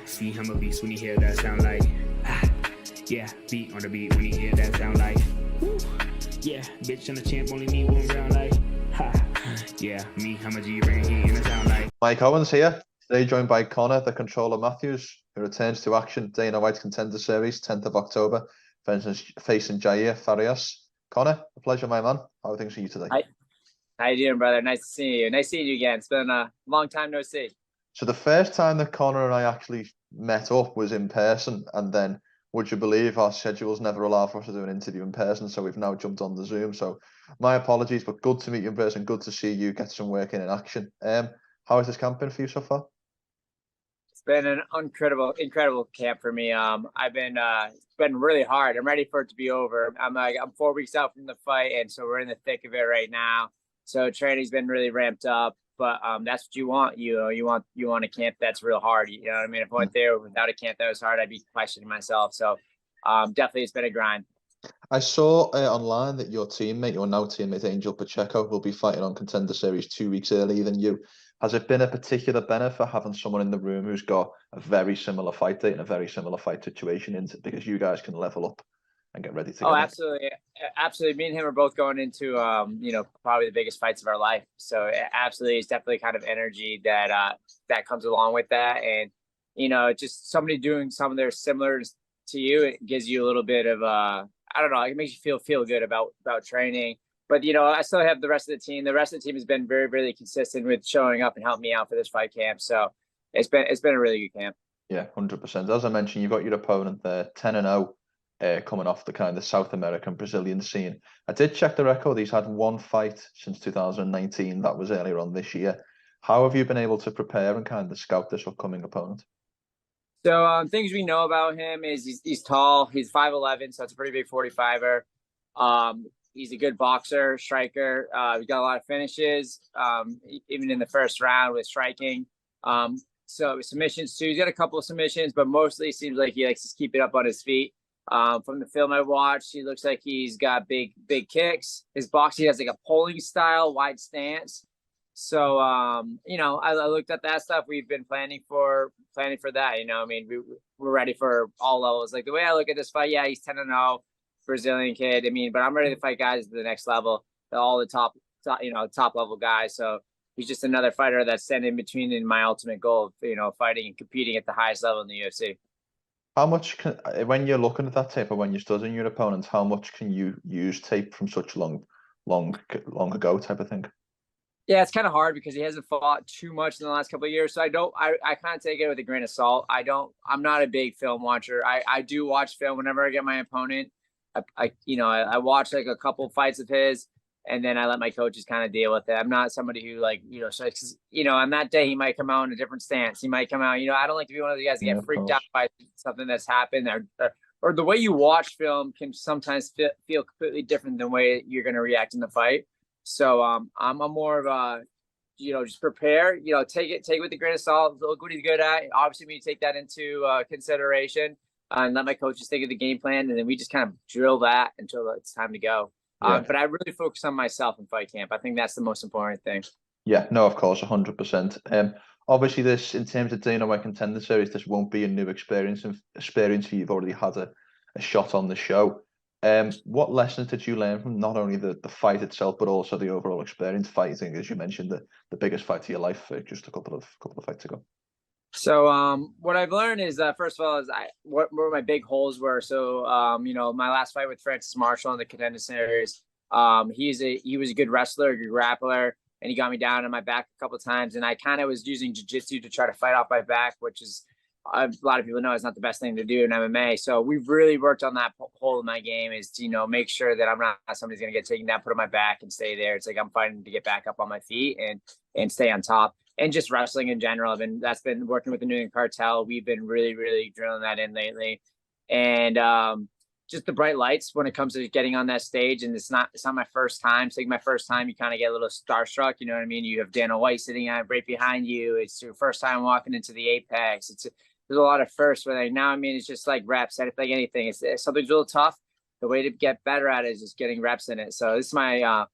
See him a beast when you hear that sound like yeah, beat on the beat when you hear that sound like woo. Yeah, bitch and the champ only need one round like yeah, me, I'm a G-Ring, he in the sound like Mike Owens here, today joined by Connor, the Controller Matthews, who returns to action Dana White's Contender Series, 10th of October, facing Jair Farias. Connor, a pleasure, my man. How are things for you today? Hi. How you doing, brother? Nice to see you. Nice seeing you again. It's been a long time no see. So the first time that Connor and I actually met up was in person, and then, would you believe, our schedules never allow for us to do an interview in person, so we've now jumped on the Zoom. So my apologies, but good to meet you in person. Good to see you get some work in action. How has this camp been for you so far? It's been an incredible camp for me. It's been really hard. I'm ready for it to be over. I'm 4 weeks out from the fight, and so we're in the thick of it right now. So training's been really ramped up, but that's what you want. You want a camp that's real hard. You know what I mean? If I went there without a camp that was hard, I'd be questioning myself. So definitely it's been a grind. I saw online that your now teammate Angel Pacheco, will be fighting on Contender Series 2 weeks earlier than you. Has it been a particular benefit having someone in the room who's got a very similar fight date and a very similar fight situation because you guys can level up and get ready together? Oh, absolutely. Me and him are both going into, probably the biggest fights of our life. So absolutely, it's definitely kind of energy that comes along with that. And, just somebody doing something that's similar to you, it gives you a little bit of, I don't know, it makes you feel good about training. But, I still have the rest of the team. The rest of the team has been very, really consistent with showing up and helping me out for this fight camp. So it's been a really good camp. Yeah, 100%. As I mentioned, you've got your opponent there, 10-0. Coming off the kind of South American Brazilian scene. I did check the record. He's had one fight since 2019. That was earlier on this year. How have you been able to prepare and kind of scout this upcoming opponent? So things we know about him is he's tall. He's 5'11", so that's a pretty big 45er. He's a good boxer, striker. He's got a lot of finishes, even in the first round with striking. So submissions too. He's got a couple of submissions, but mostly it seems like he likes to keep it up on his feet. From the film I watched, he looks like he's got big kicks. His boxing has like a pulling style, wide stance. So, I looked at that stuff. We've been planning for that. We're ready for all levels. Like the way I look at this fight, yeah, he's 10-0, Brazilian kid. But I'm ready to fight guys at the next level, all the top level guys. So he's just another fighter that's standing in between in my ultimate goal of, fighting and competing at the highest level in the UFC. How much when you're looking at that tape or when you're studying your opponents, how much can you use tape from such long ago type of thing? Yeah, it's kind of hard because he hasn't fought too much in the last couple of years. So I kind of take it with a grain of salt. I'm not a big film watcher. I do watch film whenever I get my opponent. I watch like a couple fights of his, and then I let my coaches kind of deal with it. I'm not somebody who on that day he might come out in a different stance. He might come out, I don't like to be one of the guys that get freaked out by something that's happened or the way you watch film can sometimes feel completely different than the way you're going to react in the fight. So I'm a more of a, just prepare, take it with a grain of salt, look what he's good at. Obviously, we take that into consideration and let my coaches think of the game plan. And then we just kind of drill that until it's time to go. Yeah. But I really focus on myself in fight camp. I think that's the most important thing. Yeah, no, of course, 100%. Obviously, this, in terms of Dana White Contender Series, this won't be a new experience for you. You've already had a shot on the show. What lessons did you learn from not only the fight itself, but also the overall experience fighting? As you mentioned, the biggest fight of your life just a couple of fights ago. So what I've learned is first of all is what my big holes were. So my last fight with Francis Marshall in the Contender Series, he was a good wrestler, a good grappler, and he got me down on my back a couple of times, and I kind of was using jiu-jitsu to try to fight off my back, which is a lot of people know it's not the best thing to do in MMA. So we've really worked on that hole in my game is to make sure that I'm not somebody's going to get taken down, put on my back and stay there. It's like I'm fighting to get back up on my feet and stay on top. And just wrestling in general. That's been working with the New England Cartel. We've been really, really drilling that in lately. And just the bright lights when it comes to getting on that stage. And it's not my first time. So like my first time, you kind of get a little starstruck. You know what I mean? You have Dana White sitting right behind you. It's your first time walking into the Apex. There's a lot of firsts. But now, it's just like reps. It's like anything. It's something's a little tough. The way to get better at it is just getting reps in it. So this is my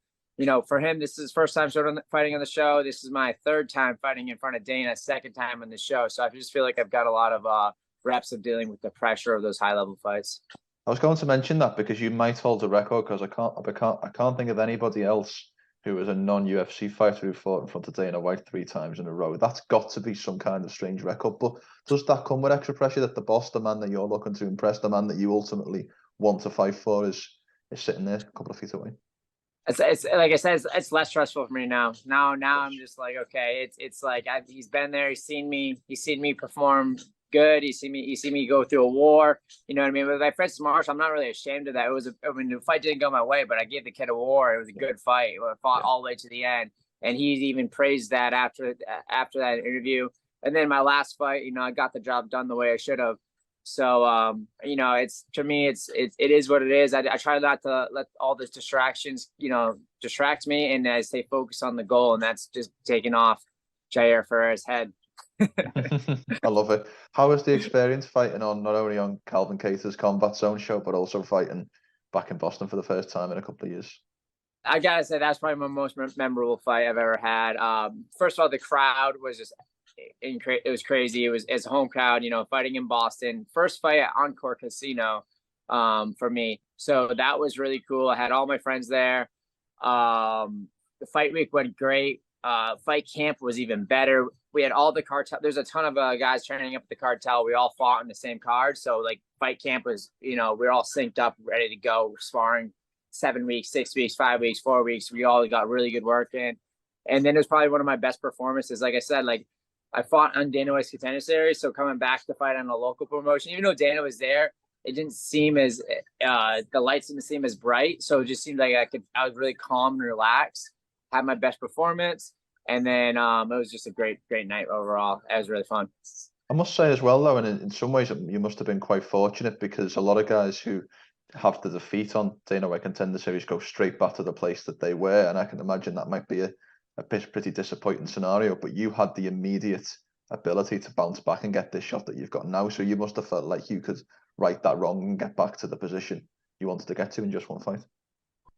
for him, this is his first time fighting on the show. This is my third time fighting in front of Dana, second time on the show. So I just feel like I've got a lot of reps of dealing with the pressure of those high level fights. I was going to mention that because you might hold a record, because I can't think of anybody else who was a non-UFC fighter who fought in front of Dana White 3 times in a row. That's got to be some kind of strange record. But does that come with extra pressure that the boss, the man that you're looking to impress, the man that you ultimately want to fight for, is sitting there a couple of feet away? It's like I said, it's less stressful for me now. Now I'm just like, okay, it's like he's been there, he's seen me perform good. You see me go through a war. You know what I mean? With my Francis Marshall, I'm not really ashamed of that. The fight didn't go my way, but I gave the kid a war. It was a good fight. I fought all the way to the end, and he's even praised that after that interview. And then my last fight, I got the job done the way I should have. So, it's, to me, it is what it is. I try not to let all the distractions, distract me, and I stay focused on the goal, and that's just taking off Jair Farias' head. I love it. How was the experience fighting on, not only on Calvin Kattar's Combat Zone show, but also fighting back in Boston for the first time in a couple of years? I gotta say, that's probably my most memorable fight I've ever had. First of all, the crowd was just it was crazy. It was a home crowd, fighting in Boston. First fight at Encore Casino for me. So that was really cool. I had all my friends there. The fight week went great. Fight camp was even better. We had all the Cartel. There's a ton of guys training up at the Cartel. We all fought in the same card. So like fight camp was, we're all synced up, ready to go, sparring 7 weeks, 6 weeks, 5 weeks, 4 weeks. We all got really good work in. And then it was probably one of my best performances. Like I said, like I fought on Dana White's Contender Series. So coming back to fight on a local promotion, even though Dana was there, it didn't seem as, the lights didn't seem as bright. So it just seemed like I was really calm and relaxed, had my best performance. And then it was just a great night overall. It was really fun. I must say as well, though, and in some ways you must have been quite fortunate, because a lot of guys who have the defeat on Dana White Contender Series go straight back to the place that they were. And I can imagine that might be a pretty disappointing scenario, but you had the immediate ability to bounce back and get this shot that you've got now. So you must have felt like you could right that wrong and get back to the position you wanted to get to in just one fight.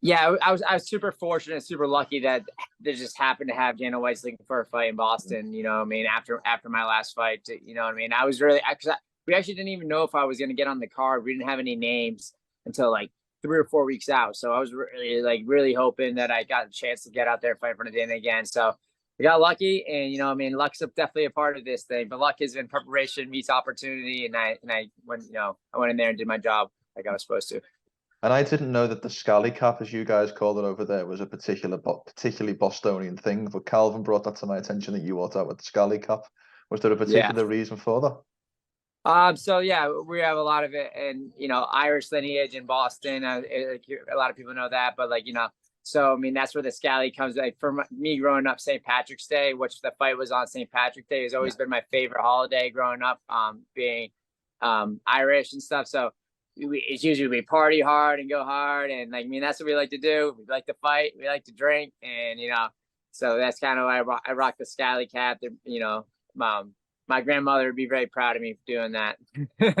Yeah, I was super fortunate, super lucky that they just happened to have Dana White's looking for a fight in Boston. After my last fight, I was really, we actually didn't even know if I was going to get on the card. We didn't have any names until like 3 or 4 weeks out. So I was really hoping that I got a chance to get out there and fight in front of Dana again. So we got lucky, and luck's definitely a part of this thing. But luck has been preparation meets opportunity, and I went in there and did my job like I was supposed to. And I didn't know that the scally cap, as you guys call it over there, was a particularly Bostonian thing. But Calvin brought that to my attention, that you walked out with the scally cap. Was there a particular reason for that? So yeah, we have a lot of it, and Irish lineage in Boston. A lot of people know that, but so that's where the scally comes. Like for me growing up, St. Patrick's Day, which the fight was on St. Patrick's Day, has always been my favorite holiday growing up. Being Irish and stuff, so it's usually we party hard and go hard, and that's what we like to do. We like to fight, we like to drink, and so that's kind of why I rock the scally cap. My grandmother would be very proud of me for doing that. I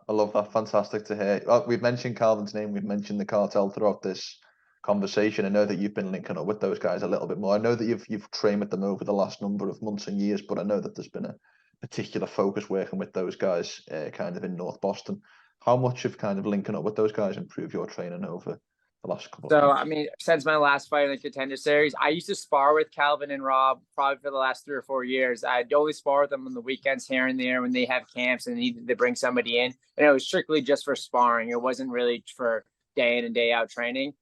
love that. Fantastic to hear. We've mentioned Calvin's name. We've mentioned the Cartel throughout this conversation. I know that you've been linking up with those guys a little bit more. I know that you've trained with them over the last number of months and years, but I know that there's been a particular focus working with those guys kind of in North Boston. How much of kind of linking up with those guys improved your training over the last couple of months? Since my last fight in the Contender Series, I used to spar with Calvin and Rob probably for the last 3 or 4 years. I'd only spar with them on the weekends here and there when they have camps and needed to bring somebody in. And it was strictly just for sparring. It wasn't really for day in and day out training.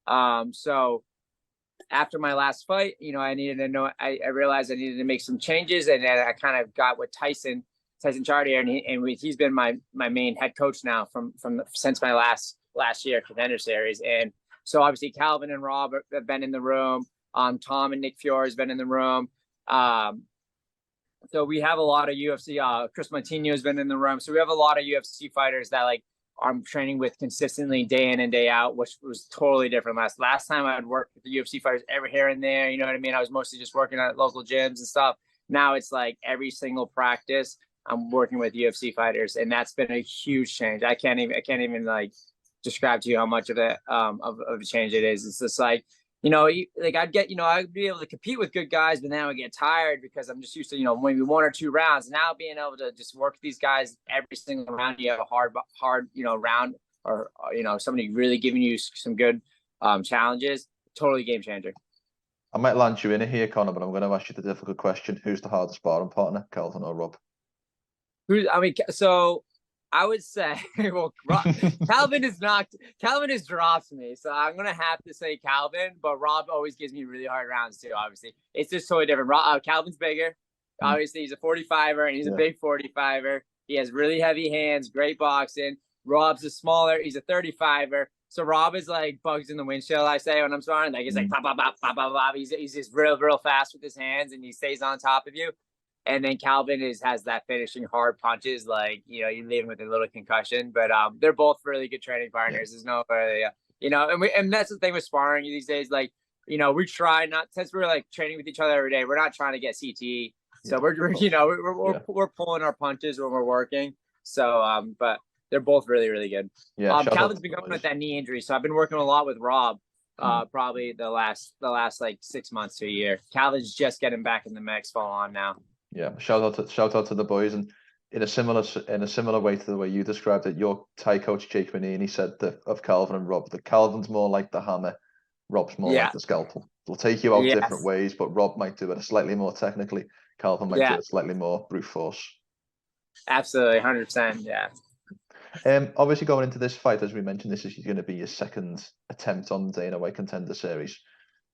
So after my last fight, I needed to know, I realized I needed to make some changes, and then I kind of got with Tyson Chartier, and he's been my main head coach now since my last year Contender Series. And so obviously Calvin and Rob have been in the room. Tom and Nick Fiore has been in the room. So we have a lot of UFC. Chris Montino has been in the room. So we have a lot of UFC fighters that I'm training with consistently day in and day out, which was totally different. Last time I would work with the UFC fighters every here and there. You know what I mean? I was mostly just working at local gyms and stuff. Now it's like every single practice I'm working with UFC fighters, and that's been a huge change. I can't even describe to you how much of it of a change it is. It's just like I'd be able to compete with good guys, but then I would get tired because I'm just used to, maybe 1 or 2 rounds. Now being able to just work with these guys every single round, you have a hard, round or, somebody really giving you some good challenges, totally game changer. I might land you in here, Connor, but I'm going to ask you the difficult question. Who's the hardest sparring partner, Calvin or Rob? So I would say, well, Calvin has dropped me. So I'm going to have to say Calvin, but Rob always gives me really hard rounds too, obviously. It's just totally different. Calvin's bigger. Obviously, he's a 45er, and he's a big 45er. He has really heavy hands, great boxing. Rob's a smaller. He's a 35er. So Rob is like bugs in the windshield, I say, when I'm sparring. Like, he's like, pop, pop, pop, pop, pop, pop. He's just real fast with his hands, and he stays on top of you. And then Calvin has that finishing hard punches, like, you leave him with a little concussion. But they're both really good training partners. There's no, and that's the thing with sparring these days. Like, we try not, since we're like training with each other every day, we're not trying to get CTE. So we're pulling our punches when we're working. So, but they're both really, really good. Yeah. Calvin's been going with that knee injury, so I've been working a lot with Rob. Probably the last like 6 months to a year. Calvin's just getting back in the mix, full on now. Yeah, shout out to the boys, and in a similar way to the way you described it, your Thai coach Jake Manini said that of Calvin and Rob, that Calvin's more like the hammer, Rob's more like the scalpel. They'll take you out different ways, but Rob might do it slightly more technically. Calvin might do it slightly more brute force. Absolutely, 100%. Yeah. Obviously, going into this fight, as we mentioned, this is going to be your second attempt on the Dana White Contender Series.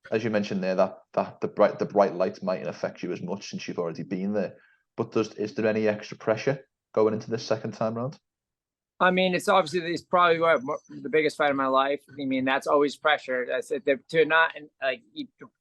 As you mentioned there, that the bright lights mightn't affect you as much since you've already been there. But is there any extra pressure going into this second time round? I mean, it's probably the biggest fight of my life. I mean, that's always pressure. That's to not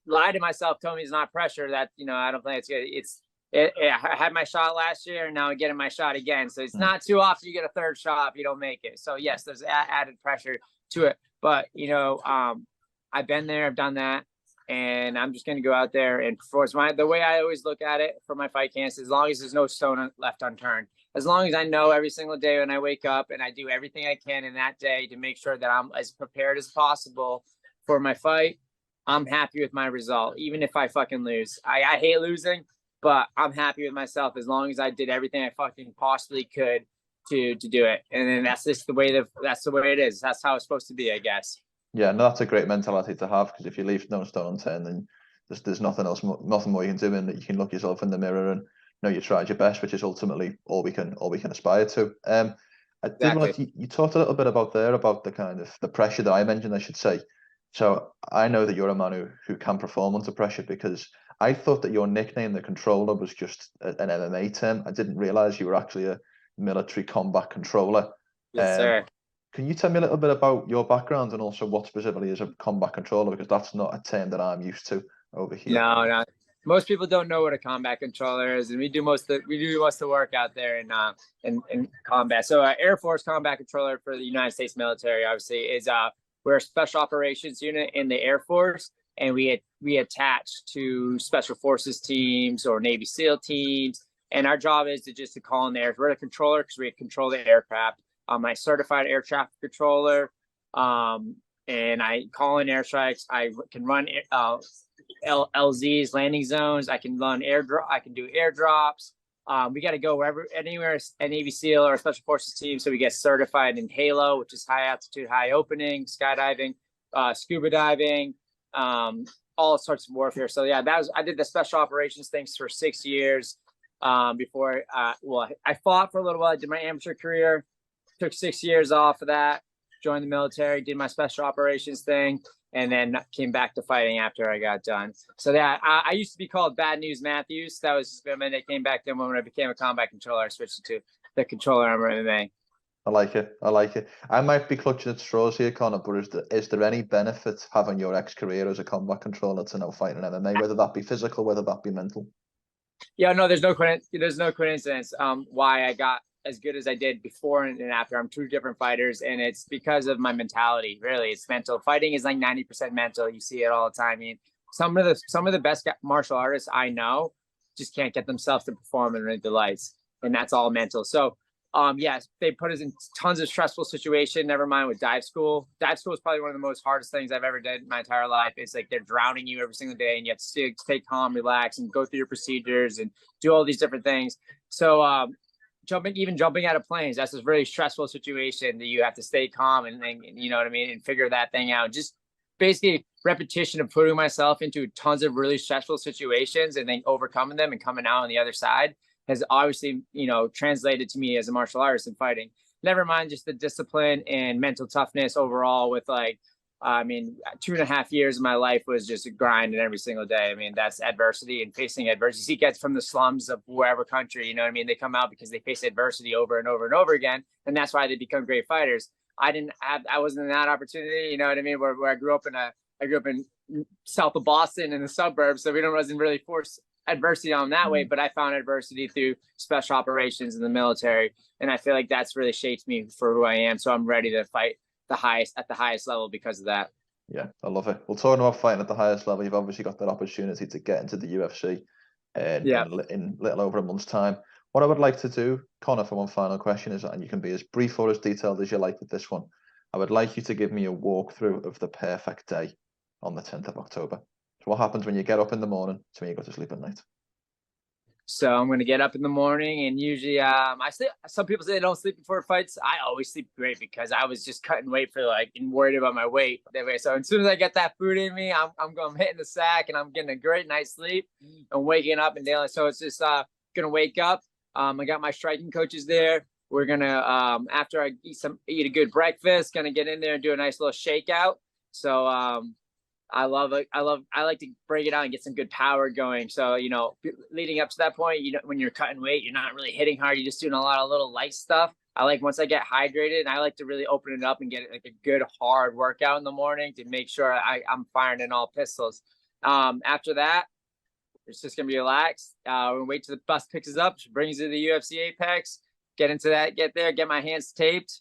lie to myself, tell me it's not pressure. That I don't think it's good. I had my shot last year, and now I'm getting my shot again. So it's not too often you get a third shot if you don't make it. So yes, there's added pressure to it. But I've been there, I've done that. And I'm just going to go out there and perform. The way I always look at it for my fight camps, as long as there's no stone left unturned, as long as I know every single day when I wake up and I do everything I can in that day to make sure that I'm as prepared as possible for my fight, I'm happy with my result. Even if I fucking lose, I hate losing, but I'm happy with myself as long as I did everything I fucking possibly could to do it. And then that's just the way it is. That's how it's supposed to be, I guess. Yeah, no, that's a great mentality to have, because if you leave no stone unturned, then there's nothing more you can do, and that you can look yourself in the mirror and know you tried your best, which is ultimately all we can aspire to. I did want to, you talked a little bit about the kind of the pressure that I mentioned, I should say. So I know that you're a man who can perform under pressure, because I thought that your nickname, the Controller, was just an MMA term. I didn't realize you were actually a military combat controller. Yes, sir. Can you tell me a little bit about your background and also what specifically is a combat controller? Because that's not a term that I'm used to over here. No. Most people don't know what a combat controller is, and we do most of the work out there in combat. So, Air Force combat controller for the United States military, obviously, is we're a special operations unit in the Air Force, and we attach to special forces teams or Navy SEAL teams, and our job is to call in the air. We're the controller because we control the aircraft. I'm a certified air traffic controller, and I call in airstrikes. I can run LZs, landing zones. I can run I can do airdrops. We got to go anywhere, a Navy SEAL or a Special Forces team. So we get certified in Halo, which is high altitude, high opening, skydiving, scuba diving, all sorts of warfare. So yeah, I did the special operations things for 6 years before. I fought for a little while. I did my amateur career. Took 6 years off of that, joined the military, did my special operations thing, and then came back to fighting after I got done. So that I used to be called Bad News Matthews. That was when I came back. Then when I became a combat controller, I switched to the controller armor MMA. I like it. I might be clutching at straws here, Connor, but is there any benefit having your ex-career as a combat controller to now fighting MMA, whether that be physical, whether that be mental? Yeah, no, there's no coincidence why I got as good as I did before and after. I'm two different fighters, and it's because of my mentality. Really, it's mental. Fighting is like 90% mental. You see it all the time. I mean, some of the best martial artists I know just can't get themselves to perform underneath the lights, and that's all mental. So yes, they put us in tons of stressful situations. Never mind with dive school. Dive school is probably one of the most hardest things I've ever done in my entire life. It's like they're drowning you every single day, and you have to stay calm, relax, and go through your procedures and do all these different things. So jumping out of planes, that's a really stressful situation that you have to stay calm and you know what I mean, and figure that thing out. Just basically repetition of putting myself into tons of really stressful situations and then overcoming them and coming out on the other side has obviously, you know, translated to me as a martial artist and fighting. Never mind just the discipline and mental toughness overall with like, I mean, 2.5 years of my life was just a grind every single day. I mean, that's adversity and facing adversity. You get from the slums of wherever country, you know what I mean? They come out because they face adversity over and over and over again. And that's why they become great fighters. I wasn't in that opportunity, you know what I mean? Where I grew up in south of Boston in the suburbs. So wasn't really forced adversity on that way, but I found adversity through special operations in the military. And I feel like that's really shaped me for who I am. So I'm ready to fight at the highest level because of that. Yeah, I love it. Well, talking about fighting at the highest level, you've obviously got that opportunity to get into the UFC in little over a month's time. What I would like to do, Connor, for one final question is, and you can be as brief or as detailed as you like with this one, I would like you to give me a walkthrough of the perfect day on the 10th of October. So what happens when you get up in the morning to when you go to sleep at night? So I'm going to get up in the morning and usually I sleep. Some people say they don't sleep before fights. I always sleep great because I was just cutting weight for and worried about my weight that way. So as soon as I get that food in me, I'm hitting the sack and I'm getting a great night's sleep and waking up and daily. So it's just going to wake up. I got my striking coaches there. We're going to, after I eat a good breakfast, going to get in there and do a nice little shakeout. So, I like to break it out and get some good power going. So, you know, leading up to that point, you know, when you're cutting weight, you're not really hitting hard. You're just doing a lot of little light stuff. I like once I get hydrated, I like to really open it up and get like a good hard workout in the morning to make sure I'm firing in all pistols. After that, it's just going to be relaxed. We'll wait till the bus picks us up, brings you to the UFC Apex, get into that, get there, get my hands taped.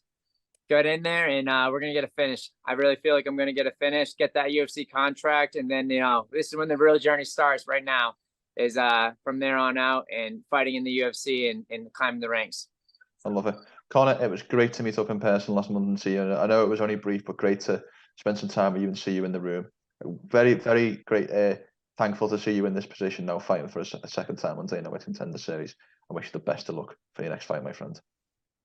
Get in there and we're going to get a finish. I really feel like I'm going to get a finish, get that UFC contract. And then, you know, this is when the real journey starts right now is from there on out and fighting in the UFC and climbing the ranks. I love it. Connor, it was great to meet up in person last month and see you. I know it was only brief, but great to spend some time with you and see you in the room. Very, very great. Thankful to see you in this position now, fighting for a second time on Dana White Contender Series. I wish you the best of luck for your next fight, my friend.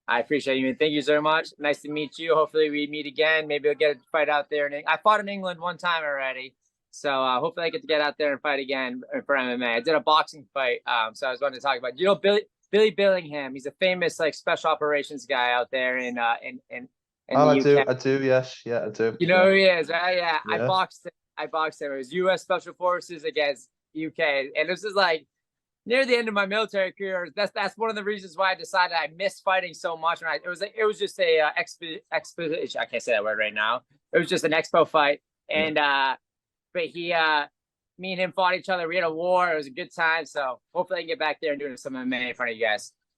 I appreciate you, and thank you so much. Nice to meet you. Hopefully we meet again. Maybe we'll get a fight out there. I fought in England one time already, so hopefully I get to get out there and fight again for MMA. I did a boxing fight, so I was wanting to talk about. You know, Billy Billingham. He's a famous like special operations guy out there in the UK. I do. Yes, yeah, I do. You know who he is, right? Yeah. I boxed him. It was U.S. Special Forces against UK, and this is like near the end of my military career. That's one of the reasons why I decided I missed fighting so much. And it was just a expedition. I can't say that word right now. It was just an expo fight, and but me and him fought each other. We had a war. It was a good time. So hopefully I can get back there and do some MMA in front of you guys.